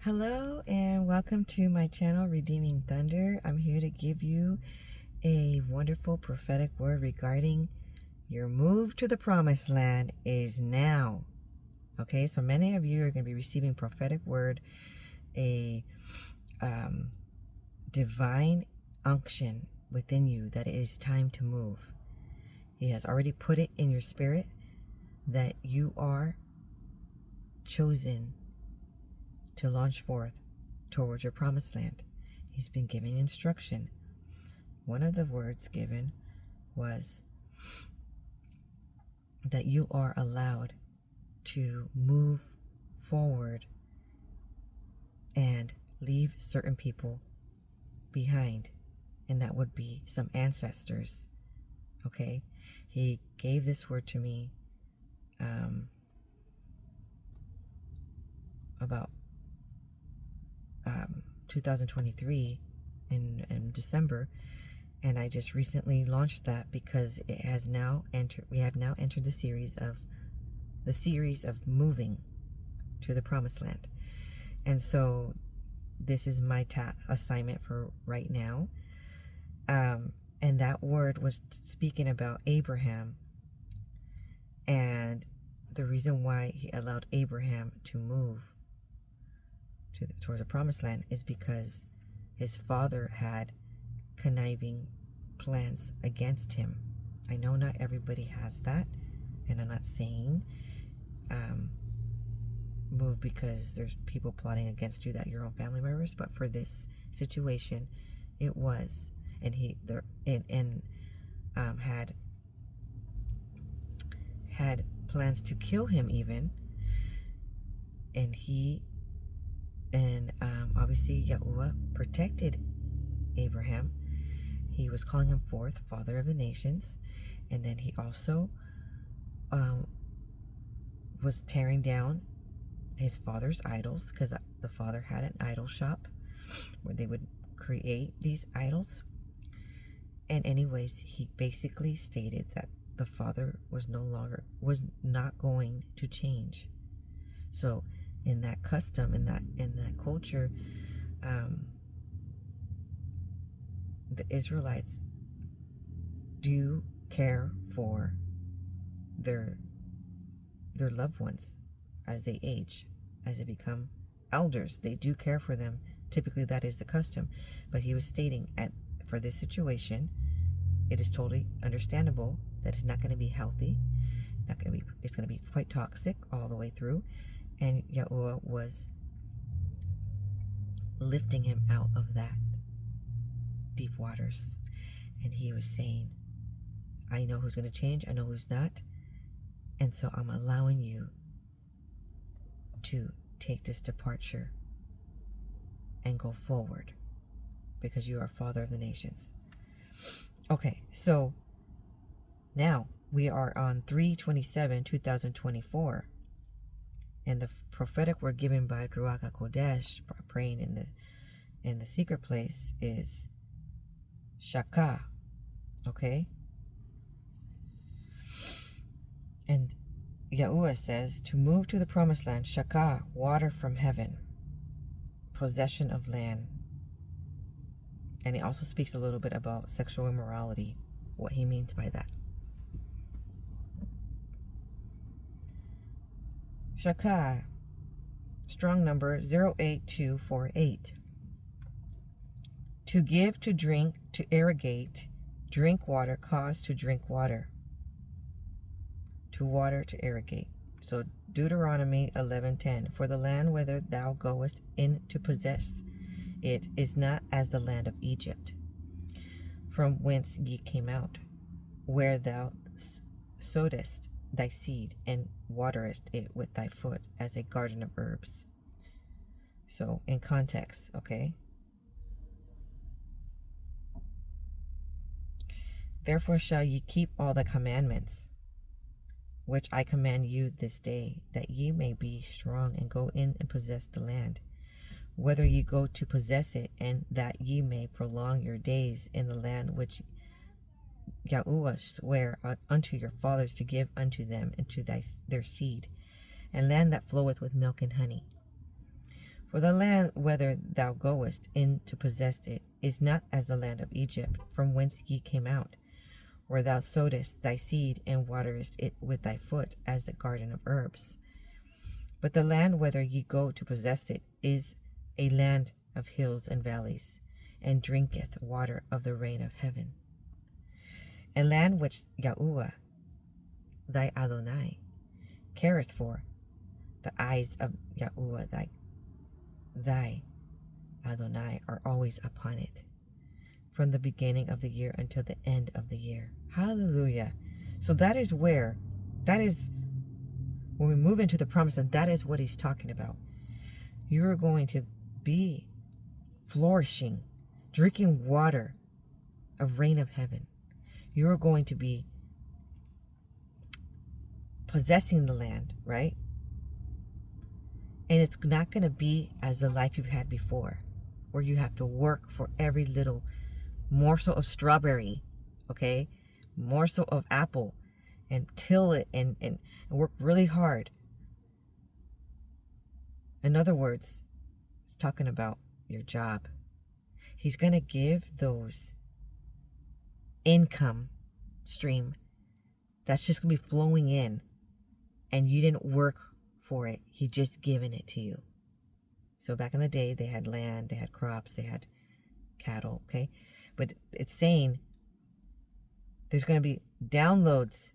Hello and welcome to my channel, Redeeming Thunder. I'm here to give you a wonderful prophetic word regarding your move to the promised land is now. Okay, so many of you are going to be receiving prophetic word, a divine unction within you that it is time to move. He has already put it in your spirit that you are chosen to launch forth towards your promised land. He's been giving instruction. One of the words given was that you are allowed to move forward and leave certain people behind, and that would be some ancestors. Okay, he gave this word to me about 2023 in December, and I just recently launched that because it has now entered. We have now entered the series of moving to the promised land, and so this is my assignment for right now. And that word was speaking about Abraham, and the reason why he allowed Abraham to move towards the promised land is because his father had conniving plans against him. I know not everybody has that, and I'm not saying move because there's people plotting against you that your own family members, but for this situation it was, and he had plans to kill him even, and obviously Yahuah protected Abraham. He was calling him forth father of the nations, and then he also was tearing down his father's idols, because the father had an idol shop where they would create these idols. And anyways, he basically stated that the father was not going to change. So in that custom, in that culture, the Israelites do care for their loved ones as they age, as they become elders. They do care for them. Typically that is the custom. But he was stating, for this situation, it is totally understandable that it's not going to be healthy. It's going to be quite toxic all the way through. And Yahuah was lifting him out of that deep waters. And he was saying, I know who's going to change. I know who's not. And so I'm allowing you to take this departure and go forward because you are father of the nations. Okay, so now we are on 3/27/2024, and the prophetic word given by Ruach HaKodesh, praying in the secret place, is Shaka. Okay, and Yahuah says to move to the promised land. Shaka, water from heaven, possession of land. And he also speaks a little bit about sexual immorality, what he means by that. Shaka, strong number 08248. To give, to drink, to irrigate, drink water, cause to drink water. To water, to irrigate. So Deuteronomy 11:10. For the land whither thou goest in to possess it is not as the land of Egypt, from whence ye came out, where thou sowedst thy seed and wateredst it with thy foot as a garden of herbs. So in context, okay. Therefore shall ye keep all the commandments which I command you this day, that ye may be strong and go in and possess the land, whether ye go to possess it, and that ye may prolong your days in the land which Yahuah sware unto your fathers to give unto them and to their seed, and land that floweth with milk and honey. For the land whither thou goest in to possess it is not as the land of Egypt, from whence ye came out, where thou sowedst thy seed and wateredst it with thy foot, as the garden of herbs. But the land whither ye go to possess it is a land of hills and valleys, and drinketh water of the rain of heaven. A land which Yahuah thy Adonai careth for. The eyes of Yahuah thy Adonai are always upon it, from the beginning of the year until the end of the year. Hallelujah. So that is when we move into the promise, and that is what he's talking about. You're going to be flourishing, drinking water of rain of heaven. You're going to be possessing the land, right? And it's not going to be as the life you've had before, where you have to work for every little morsel of strawberry, okay, morsel of apple, and till it and work really hard. In other words, it's talking about your job. He's going to give those income stream that's just going to be flowing in, and you didn't work for it. He just given it to you. So back in the day, they had land, they had crops, they had cattle, okay? But it's saying there's going to be downloads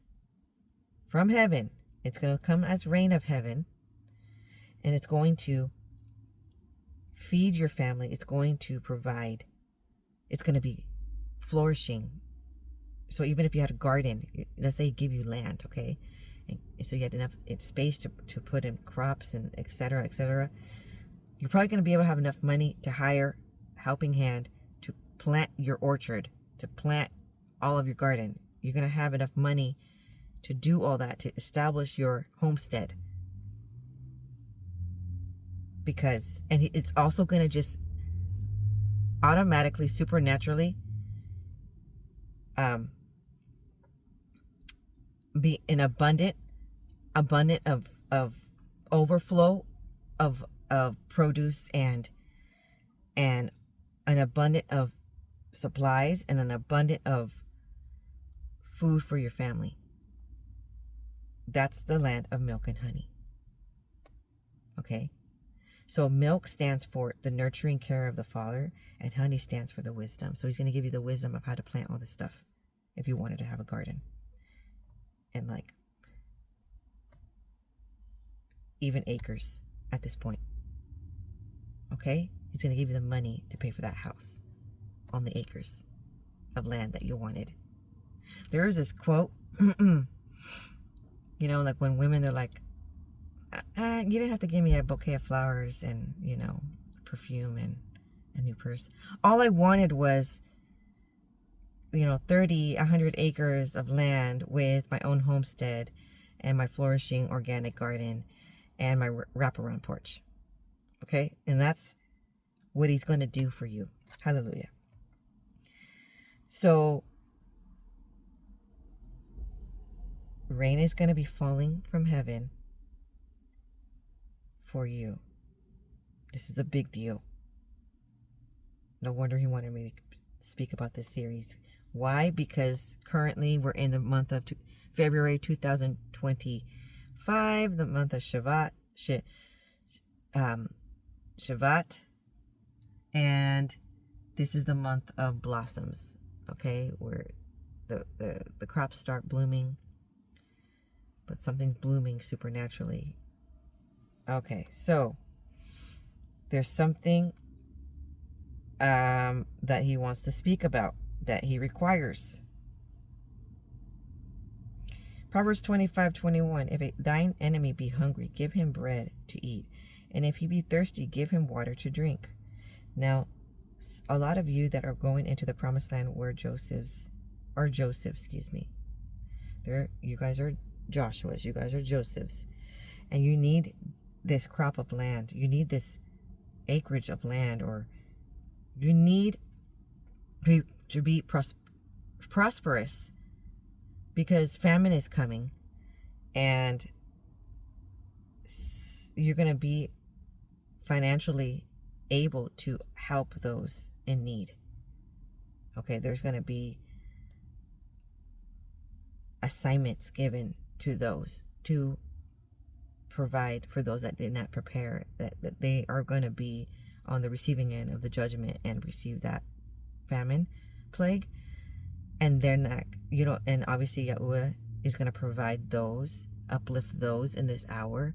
from heaven. It's going to come as rain of heaven, and it's going to feed your family. It's going to provide. It's going to be flourishing. So even if you had a garden, let's say give you land, okay? And so you had enough space to put in crops and et cetera, you're probably going to be able to have enough money to hire a helping hand to plant your orchard, to plant all of your garden. You're going to have enough money to do all that, to establish your homestead. And it's also going to just automatically, supernaturally be an abundant of overflow of produce and an abundant of supplies and an abundant of food for your family. That's the land of milk and honey. Okay? So milk stands for the nurturing care of the Father, and honey stands for the wisdom. So he's going to give you the wisdom of how to plant all this stuff if you wanted to have a garden. And like even acres at this point. Okay? He's going to give you the money to pay for that house on the acres of land that you wanted. There is this quote, you know, like when women, they're like, you didn't have to give me a bouquet of flowers and, you know, perfume and a new purse. All I wanted was, you know, 100 acres of land with my own homestead and my flourishing organic garden and my wraparound porch. Okay? And that's what he's going to do for you. Hallelujah. So rain is going to be falling from heaven for you. This is a big deal. No wonder he wanted me to speak about this series. Why? Because currently we're in the month of February 2025, the month of Shavat, and this is the month of blossoms. Okay, where the crops start blooming, but something's blooming supernaturally. Okay, so there's something that he wants to speak about, that he requires. Proverbs 25:21. If thine enemy be hungry, give him bread to eat, and if he be thirsty, give him water to drink. Now, a lot of you that are going into the promised land were Joseph, excuse me. You guys are Joshua's, you guys are Joseph's, and you need this crop of land. You need this acreage of land, or you need to be prosperous, because famine is coming, and you're going to be financially able to help those in need. Okay, there's going to be assignments given to those to provide for those that did not prepare, that they are going to be on the receiving end of the judgment and receive that famine plague. And they're not, and obviously Yahuah is going to provide those, uplift those in this hour,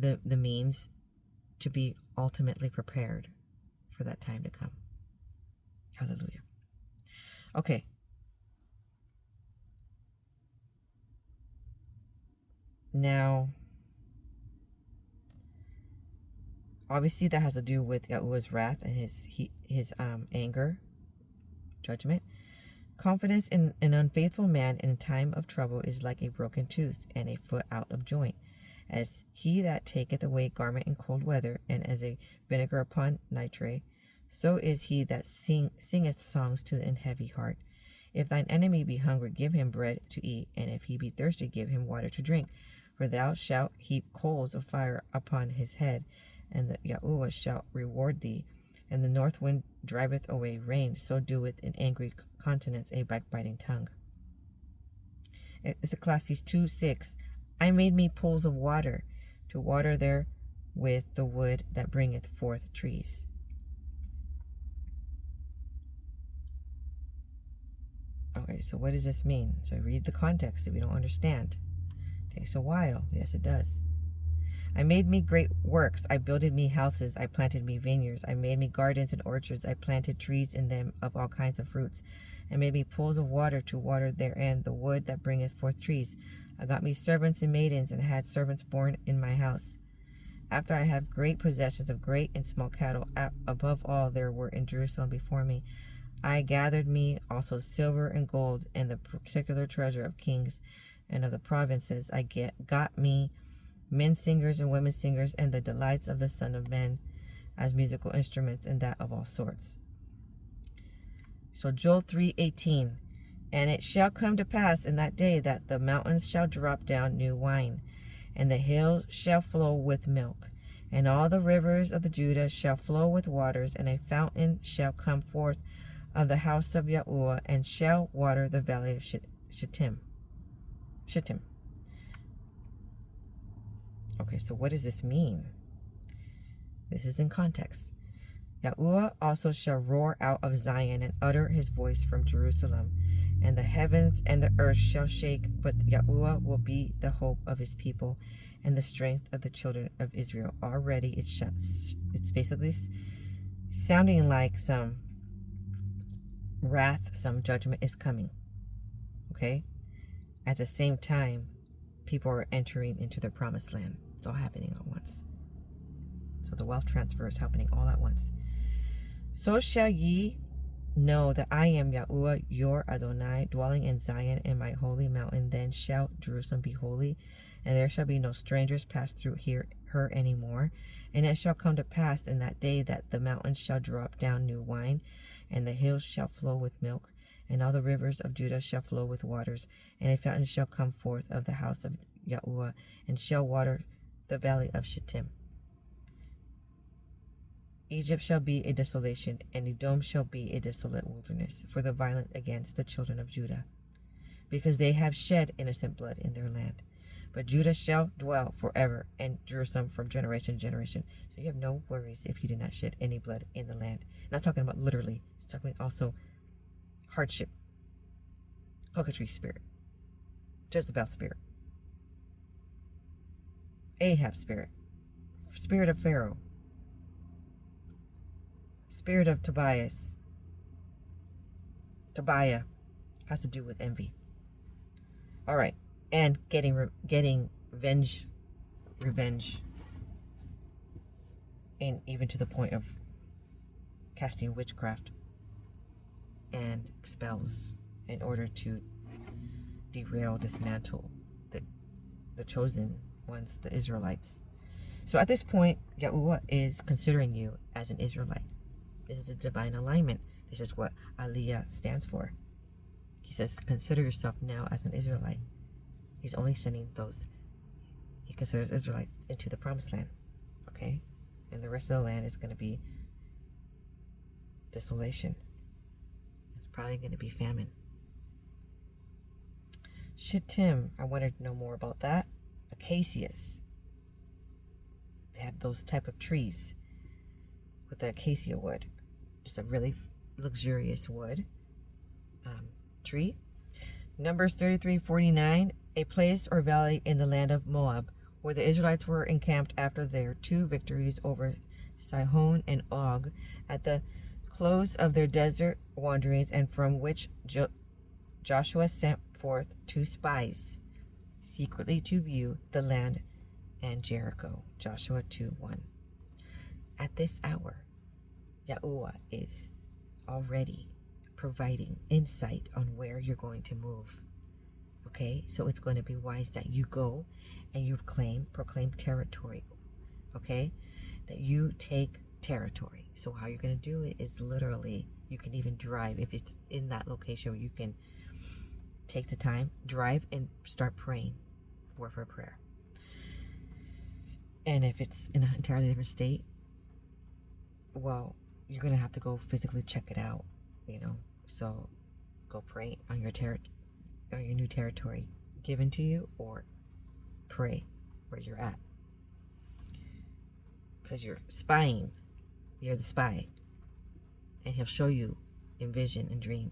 the means to be ultimately prepared for that time to come. Hallelujah. Okay. Now, obviously that has to do with Yahuah's wrath and his anger, judgment. Confidence in an unfaithful man in a time of trouble is like a broken tooth and a foot out of joint. As he that taketh away garment in cold weather, and as a vinegar upon nitre, so is he that singeth songs to an heavy heart. If thine enemy be hungry, give him bread to eat, and if he be thirsty, give him water to drink. For thou shalt heap coals of fire upon his head, and the Yahuah shall reward thee. And the north wind driveth away rain, so doeth an angry countenance a backbiting tongue. It's Ecclesiastes 2:6. I made me pools of water, to water there with the wood that bringeth forth trees. Okay, so what does this mean? So read the context if you don't understand. It takes a while. Yes, it does. I made me great works. I builded me houses. I planted me vineyards. I made me gardens and orchards. I planted trees in them of all kinds of fruits. I made me pools of water to water therein the wood that bringeth forth trees. I got me servants and maidens, and had servants born in my house. After I had great possessions of great and small cattle, above all there were in Jerusalem before me. I gathered me also silver and gold, and the particular treasure of kings and of the provinces. I got me men singers and women singers, and the delights of the Son of Men as musical instruments, and that of all sorts. So Joel 3:18. And it shall come to pass in that day that the mountains shall drop down new wine, and the hills shall flow with milk, and all the rivers of the Judah shall flow with waters, and a fountain shall come forth of the house of Yahuah, and shall water the valley of Shittim. Okay, so what does this mean? This is in context. Yahuah also shall roar out of Zion, and utter his voice from Jerusalem. And the heavens and the earth shall shake, but Yahuah will be the hope of his people and the strength of the children of Israel. Already it's basically sounding like some wrath, some judgment is coming. Okay? At the same time, people are entering into their promised land. It's all happening at once. So the wealth transfer is happening all at once. So shall ye know that I am Yahuah your Adonai, dwelling in Zion in my holy mountain. Then shall Jerusalem be holy, and there shall be no strangers pass through her any more. And it shall come to pass in that day that the mountains shall drop down new wine, and the hills shall flow with milk, and all the rivers of Judah shall flow with waters, and a fountain shall come forth of the house of Yahuah, and shall water the valley of Shittim. Egypt shall be a desolation, and Edom shall be a desolate wilderness, for the violence against the children of Judah, because they have shed innocent blood in their land. But Judah shall dwell forever, and Jerusalem from generation to generation. So you have no worries if you did not shed any blood in the land. Not talking about literally, it's talking also hardship, coquetry spirit, Jezebel spirit, Ahab spirit, spirit of Pharaoh, spirit of Tobiah has to do with envy. All right, and getting revenge, and even to the point of casting witchcraft and spells in order to derail, dismantle the chosen ones, the Israelites. So at this point, Yahuah is considering you as an Israelite. This is a divine alignment. This is what Aliyah stands for. He says, consider yourself now as an Israelite. He's only sending those. He considers Israelites into the promised land. Okay? And the rest of the land is going to be desolation. It's probably going to be famine. Shittim, I wanted to know more about that. Acacias. They have those type of trees with the acacia wood. Just a really luxurious wood tree. Numbers 33:49, a place or valley in the land of Moab, where the Israelites were encamped after their 2 victories over Sihon and Og at the close of their desert wanderings, and from which Joshua sent forth 2 spies secretly to view the land and Jericho. Joshua 2:1. At this hour, Yahuah is already providing insight on where you're going to move. Okay, so it's going to be wise that you go and you proclaim territory. Okay, that you take territory. So how you're going to do it is literally, you can even drive if it's in that location where you can take the time, drive and start praying, word for prayer. And if it's in an entirely different state, well, you're going to have to go physically check it out, you know. So go pray on your new territory given to you, or pray where you're at. Because you're spying. You're the spy. And he'll show you in vision and dream,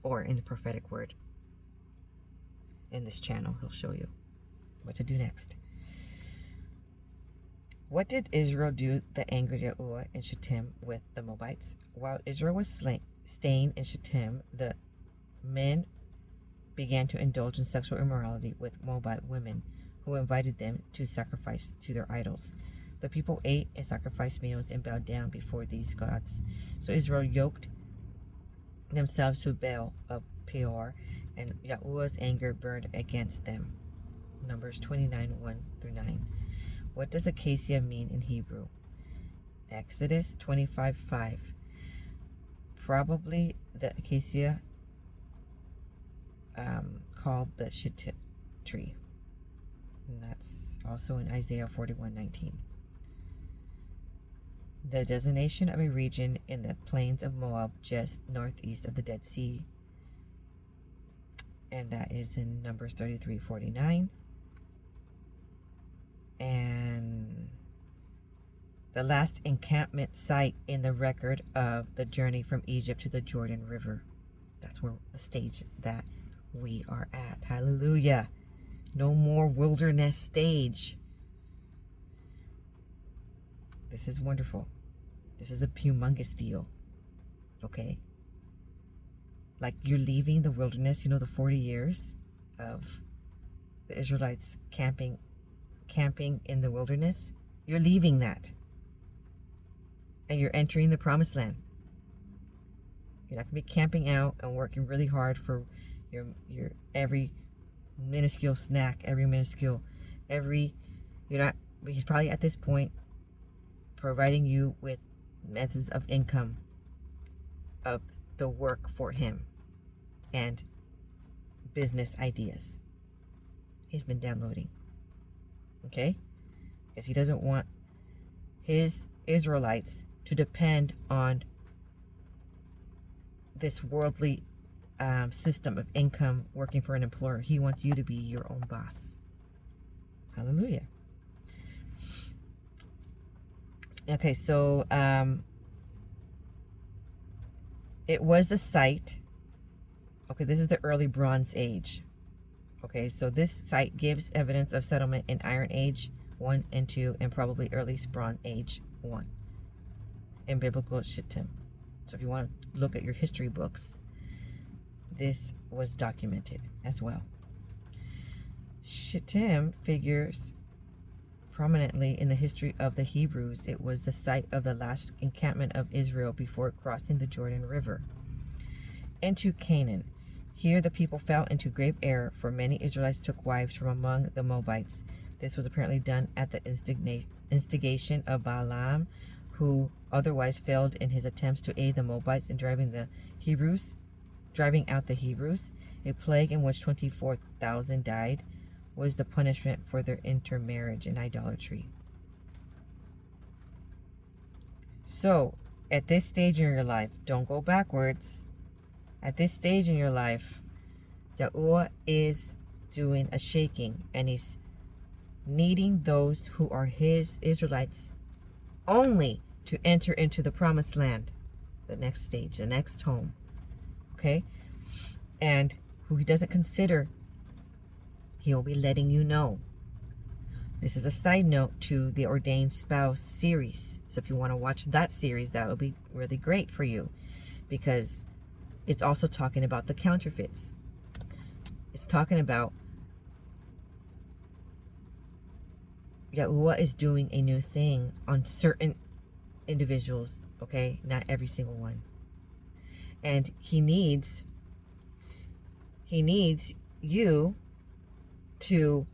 or in the prophetic word. In this channel, he'll show you what to do next. What did Israel do that angered Yahuah and Shittim with the Moabites? While Israel was staying in Shittim, the men began to indulge in sexual immorality with Moabite women, who invited them to sacrifice to their idols. The people ate and sacrificed meals and bowed down before these gods. So Israel yoked themselves to Baal of Peor, and Yahuah's anger burned against them. Numbers 29:1-9. What does acacia mean in Hebrew? Exodus 25:5. Probably the acacia called the shittim tree. And that's also in Isaiah 41:19. The designation of a region in the plains of Moab, just northeast of the Dead Sea. And that is in Numbers 33:49. And the last encampment site in the record of the journey from Egypt to the Jordan River. That's where the stage that we are at. Hallelujah. No more wilderness stage. This is wonderful. This is a humongous deal. Okay? Like, you're leaving the wilderness, you know, the 40 years of the Israelites camping in the wilderness. You're leaving that. And you're entering the promised land. You're not going to be camping out and working really hard for your every minuscule snack, he's probably at this point providing you with methods of income of the work for him and business ideas. He's been downloading. Okay? Because he doesn't want his Israelites to depend on this worldly system of income working for an employer. He wants you to be your own boss. Hallelujah. Okay, so it was the site. Okay, this is the early Bronze Age. Okay, so this site gives evidence of settlement in Iron Age 1 and 2, and probably early Bronze Age 1 in biblical Shittim. So if you want to look at your history books, this was documented as well. Shittim figures prominently in the history of the Hebrews. It was the site of the last encampment of Israel before crossing the Jordan River into Canaan. Here the people fell into grave error, for many Israelites took wives from among the Moabites. This was apparently done at the instigation of Balaam, who otherwise failed in his attempts to aid the Moabites in driving out the Hebrews. A plague in which 24,000 died was the punishment for their intermarriage and idolatry. So, at this stage in your life, don't go backwards. At this stage in your life, Yahuah is doing a shaking, and he's needing those who are his Israelites only to enter into the promised land, the next stage, the next home. Okay? And who he doesn't consider, he'll be letting you know. This is a side note to the Ordained Spouse series. So if you want to watch that series, that would be really great for you, because it's also talking about the counterfeits. It's talking about Yahuah is doing a new thing on certain individuals, okay? Not every single one. And he needs you to,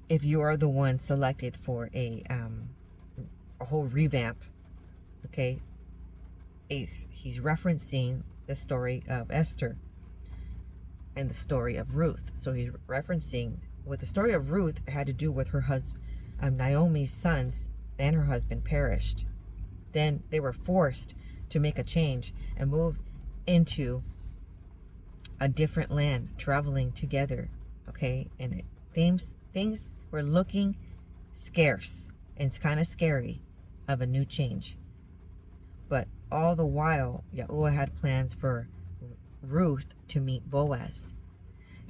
if you are the one selected for a whole revamp, okay? He's referencing the story of Esther and the story of Ruth. So he's referencing what the story of Ruth had to do with her husband, Naomi's sons and her husband perished. Then they were forced to make a change and move into a different land, traveling together, okay? And things were looking scarce, and it's kind of scary of a new change. But all the while, Yahuah had plans for Ruth to meet Boaz.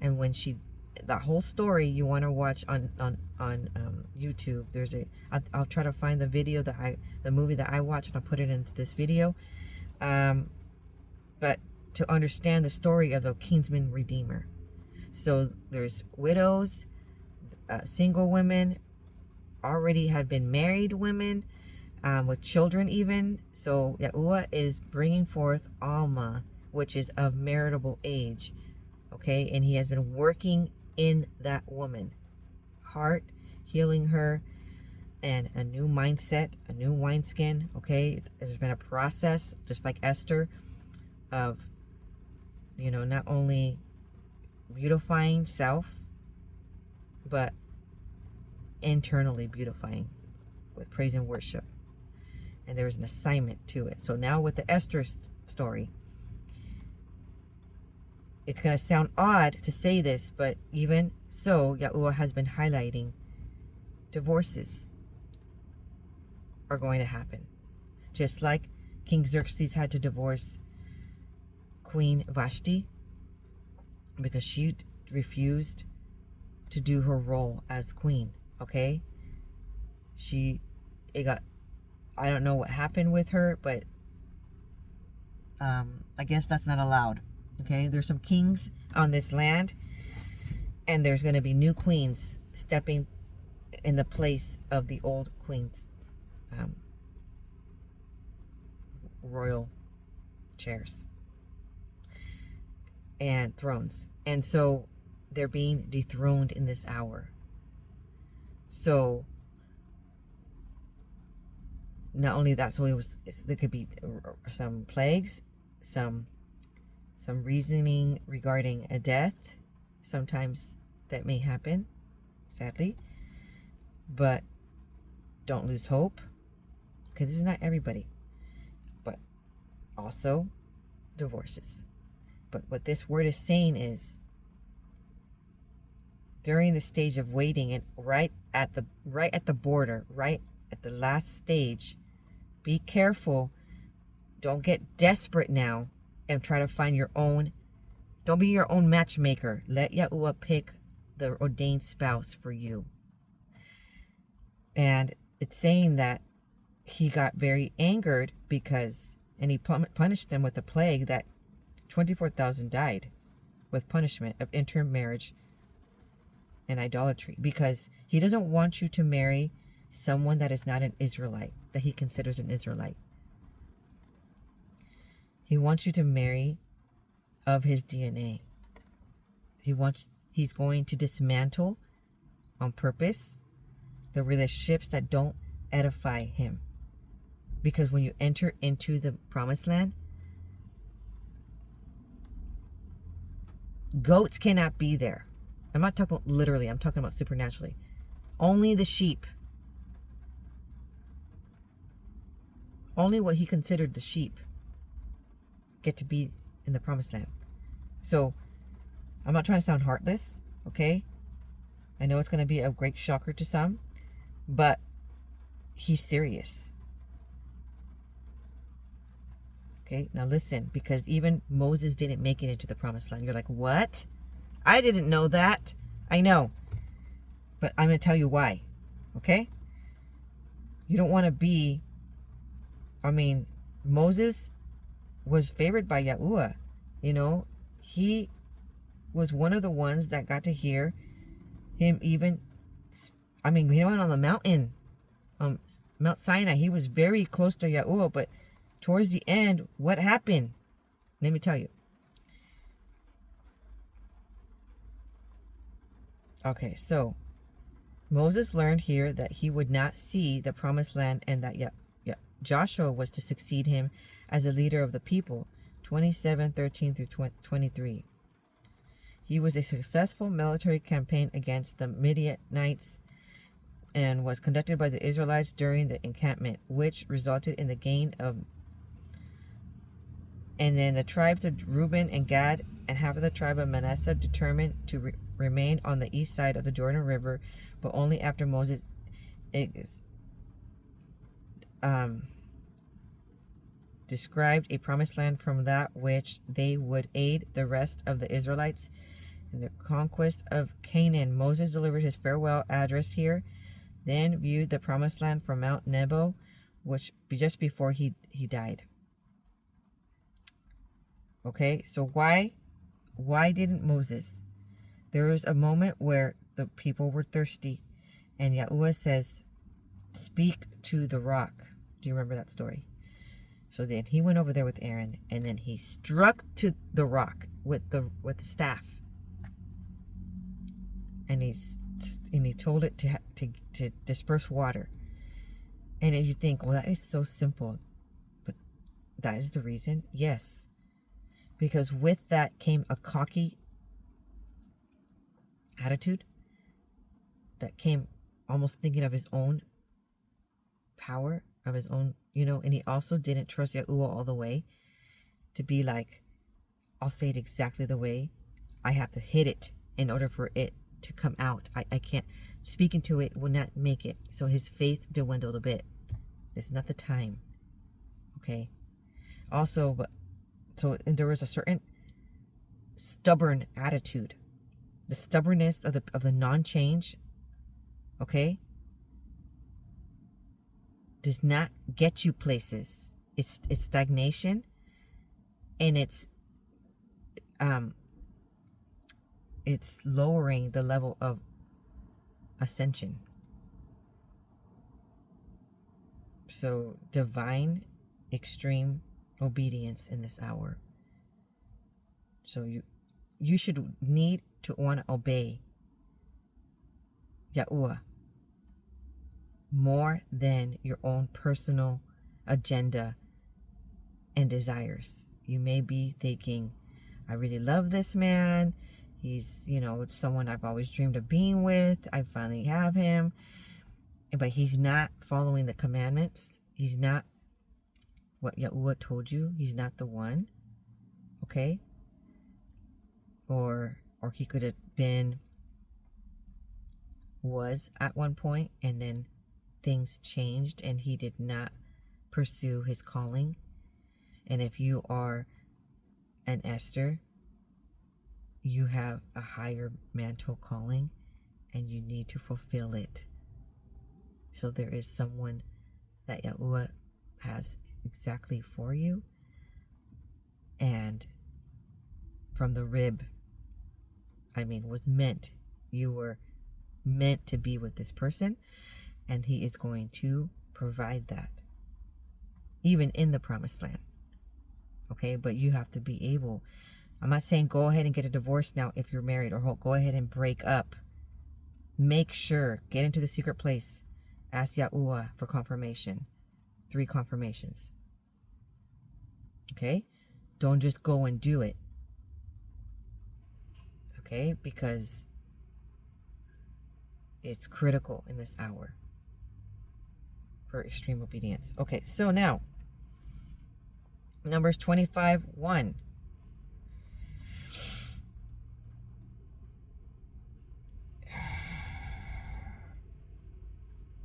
And when that whole story you want to watch on YouTube, I'll try to find the video the movie that I watched, and I'll put it into this video. But to understand the story of the kinsman redeemer. So there's widows, single women, already had been married women, with children even. So Yahuah is bringing forth Alma, which is of maritable age, okay? And he has been working in that woman heart, healing her, and a new mindset, a new wineskin, okay? There's been a process, just like Esther, of, not only beautifying self, but internally beautifying with praise and worship. And there was an assignment to it. So now with the Esther story, it's going to sound odd to say this, but even so, Yahuah has been highlighting divorces are going to happen. Just like King Xerxes had to divorce Queen Vashti because she refused to do her role as queen, okay? I don't know what happened with her, but I guess that's not allowed. Okay, there's some kings on this land, and there's going to be new queens stepping in the place of the old queens, royal chairs and thrones. And so they're being dethroned in this hour. So not only that, so there could be some plagues, some reasoning regarding a death. Sometimes that may happen, sadly. But don't lose hope, because this is not everybody. But also divorces. But what this word is saying is, during the stage of waiting, and right at the border, right at the last stage, be careful. Don't get desperate now and try to find your own. Don't be your own matchmaker. Let Yahuah pick the ordained spouse for you. And it's saying that he got very angered and he punished them with a plague that 24,000 died with punishment of intermarriage and idolatry, because he doesn't want you to marry someone that is not an Israelite, that he considers an Israelite. He wants you to marry of his DNA. He's going to dismantle on purpose the relationships that don't edify him. Because when you enter into the promised land, goats cannot be there. I'm not talking about literally, I'm talking about supernaturally. Only the sheep. Only what he considered the sheep get to be in the promised land. So, I'm not trying to sound heartless, okay? I know it's going to be a great shocker to some, but he's serious. Okay, now listen, because even Moses didn't make it into the promised land. You're like, what? I didn't know that. I know, but I'm going to tell you why, okay? You don't want to be, Moses was favored by Yahuah. You know, he was one of the ones that got to hear him even, he went on the mountain, Mount Sinai. He was very close to Yahuah, but towards the end, what happened? Let me tell you. Okay, so Moses learned here that he would not see the promised land, and that Joshua was to succeed him as a leader of the people. 27:13 through 23. He was a successful military campaign against the Midianites and was conducted by the Israelites during the encampment, which resulted in the gain of. And then the tribes of Reuben and Gad and half of the tribe of Manasseh determined to remain on the east side of the Jordan River, but only after Moses described a promised land from that which they would aid the rest of the Israelites in the conquest of Canaan. Moses delivered his farewell address here, then viewed the promised land from Mount Nebo, which just before he died. Okay, so why didn't Moses? There was a moment where the people were thirsty, and Yahuah says, speak to the rock. Do you remember that story? So then he went over there with Aaron, and then he struck to the rock with the staff, and he told it to disperse water. And you think, well, that is so simple, but that is the reason. Yes, because with that came a cocky attitude that came almost thinking of his own power, of his own, and he also didn't trust Yahuah all the way to be like, I'll say it exactly the way I have to hit it in order for it to come out. I can't, speaking to it will not make it. So his faith dwindled a bit. It's not the time. Okay. Also, and there was a certain stubborn attitude. The stubbornness of the non-change, okay, does not get you places. It's stagnation, and it's lowering the level of ascension. So divine extreme obedience in this hour. So you should need to want to obey Yahuah more than your own personal agenda and desires. You may be thinking, I really love this man. He's, it's someone I've always dreamed of being with. I finally have him. But he's not following the commandments. He's not what Yahuah told you. He's not the one. Okay? Or he could have was at one point, and then things changed and he did not pursue his calling. And if you are an Esther, you have a higher mantle calling and you need to fulfill it. So there is someone that Yahuah has exactly for you, and from the rib, was meant. You were meant to be with this person, and he is going to provide that, even in the promised land. Okay, but you have to be able. I'm not saying go ahead and get a divorce now if you're married, or go ahead and break up. Make sure, get into the secret place. Ask Yahuah for confirmation. 3 confirmations. Okay? Don't just go and do it. Okay? Because It's critical in this hour for extreme obedience. Okay, so now, Numbers 25:1.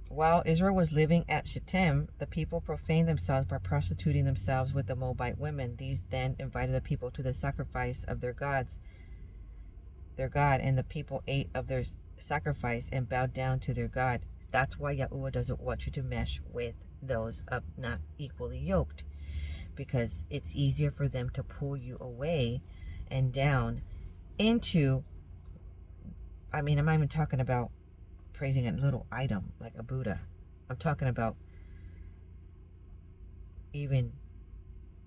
While Israel was living at Shittim, the people profaned themselves by prostituting themselves with the Moabite women. These then invited the people to the sacrifice of their God, and the people ate of their sacrifice and bowed down to their God. That's why Yahuah doesn't want you to mesh with those of not equally yoked, because it's easier for them to pull you away and down into, I'm not even talking about praising a little item like a Buddha. I'm talking about even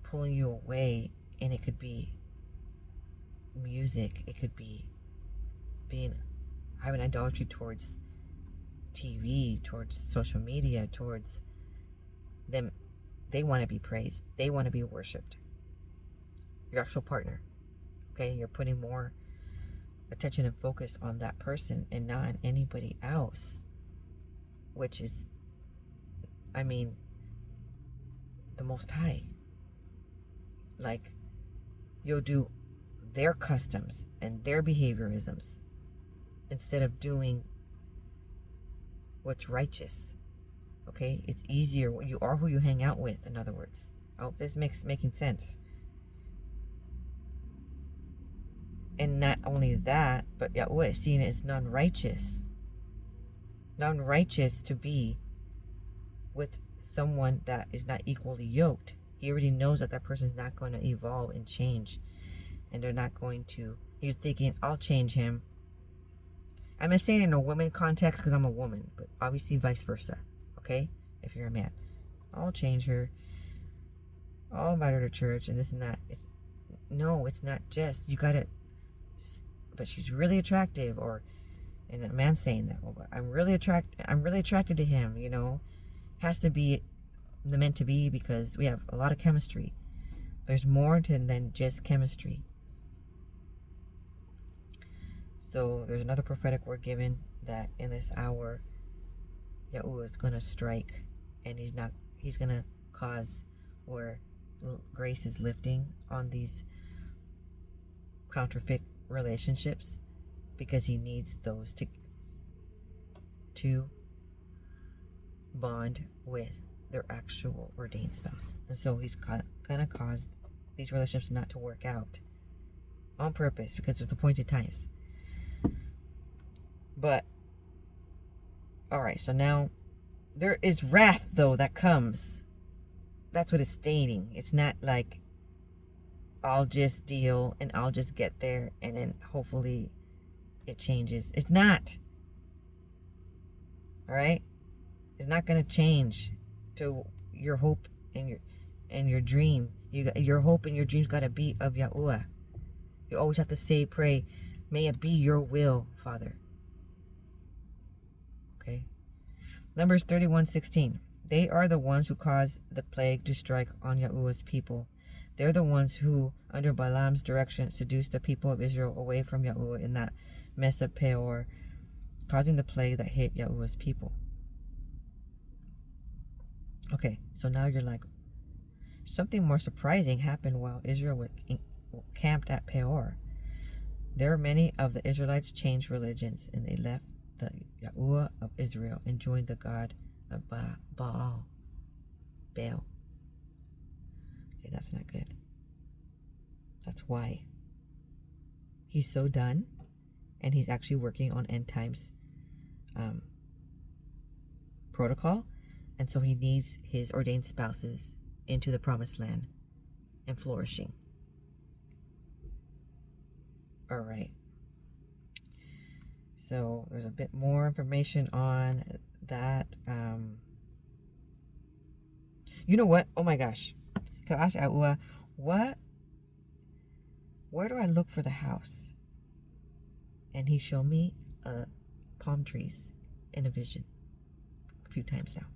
pulling you away, and it could be music, it could be having idolatry towards TV, towards social media, towards them. They want to be praised, they want to be worshipped. Your actual partner, okay? You're putting more attention and focus on that person and not on anybody else, which is, the Most High. Like, you'll do their customs and their behaviorisms instead of doing what's righteous. Okay, it's easier. You are who you hang out with, in other words. I hope this making sense. And not only that, but Yahuah is seen as non-righteous. Non-righteous to be with someone that is not equally yoked. He already knows that person is not going to evolve and change. And they're not going to. He's thinking, I'll change him. I'm not saying in a woman context because I'm a woman, but obviously vice versa. Okay? If you're a man, I'll change her. I'll invite her to church and this and that. It's not just, you gotta, but she's really attractive, and a man saying that, well, I'm really attracted to him, has to be the meant to be because we have a lot of chemistry. There's more than just chemistry. So there's another prophetic word given that in this hour, Yahuah is going to strike, and he's going to cause where grace is lifting on these counterfeit relationships, because he needs those to bond with their actual ordained spouse. And so he's going to cause these relationships not to work out on purpose, because there's appointed times. But alright, so now there is wrath though that comes. That's what it's stating. It's not like I'll just deal and I'll just get there and then hopefully it changes. It's not. Alright? It's not going to change to your hope and your dream. Your hope and your dreams got to be of Yahuah. You always have to pray, may it be your will, Father. Okay? Numbers 31:16. They are the ones who caused the plague to strike on Yahuah's people. They're the ones who, under Balaam's direction, seduced the people of Israel away from Yahuah in that mess of Peor, causing the plague that hit Yahuah's people. Okay, so now you're like, something more surprising happened while Israel was camped at Peor. There many of the Israelites changed religions, and they left the Yahuah of Israel and joined the god of Baal. Okay, that's not good. That's why he's so done, and he's actually working on end times protocol, and so he needs his ordained spouses into the promised land and flourishing. All right. So there's a bit more information on that. You know what? Oh my gosh. Where do I look for the house? And he showed me palm trees in a vision a few times now.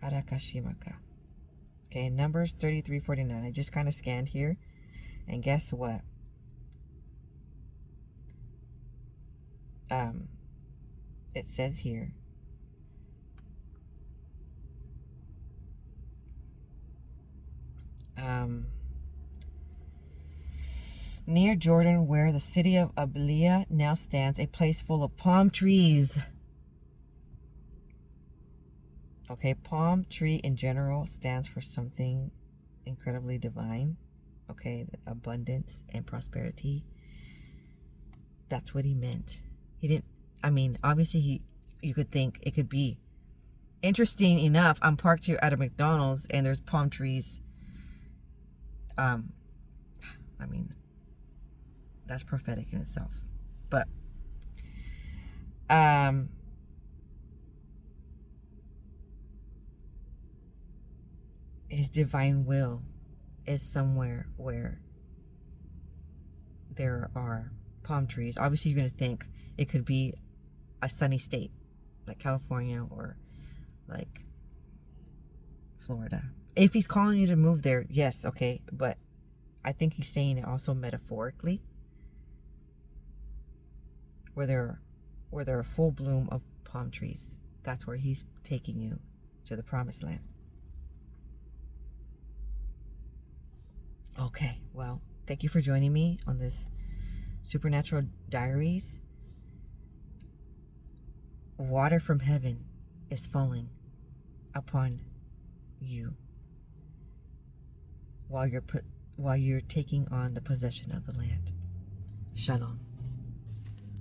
Arakashimaka. Okay, Numbers 33:49. I just kind of scanned here, and guess what? it says here, near Jordan, where the city of Abeliah now stands, a place full of palm trees. Okay, palm tree in general stands for something incredibly divine. Okay, abundance and prosperity. That's what he meant. He didn't, I mean, obviously you could think it could be. Interesting enough, I'm parked here at a McDonald's and there's palm trees. I mean, that's prophetic in itself. But his divine will is somewhere where there are palm trees. Obviously, you're going to think it could be a sunny state like California or like Florida. If he's calling you to move there, yes, okay. But I think he's saying it also metaphorically, where there are full bloom of palm trees. That's where he's taking you to the promised land. Okay, well, thank you for joining me on this Supernatural Diaries. Water from heaven is falling upon you while you're taking on the possession of the land. Shalom.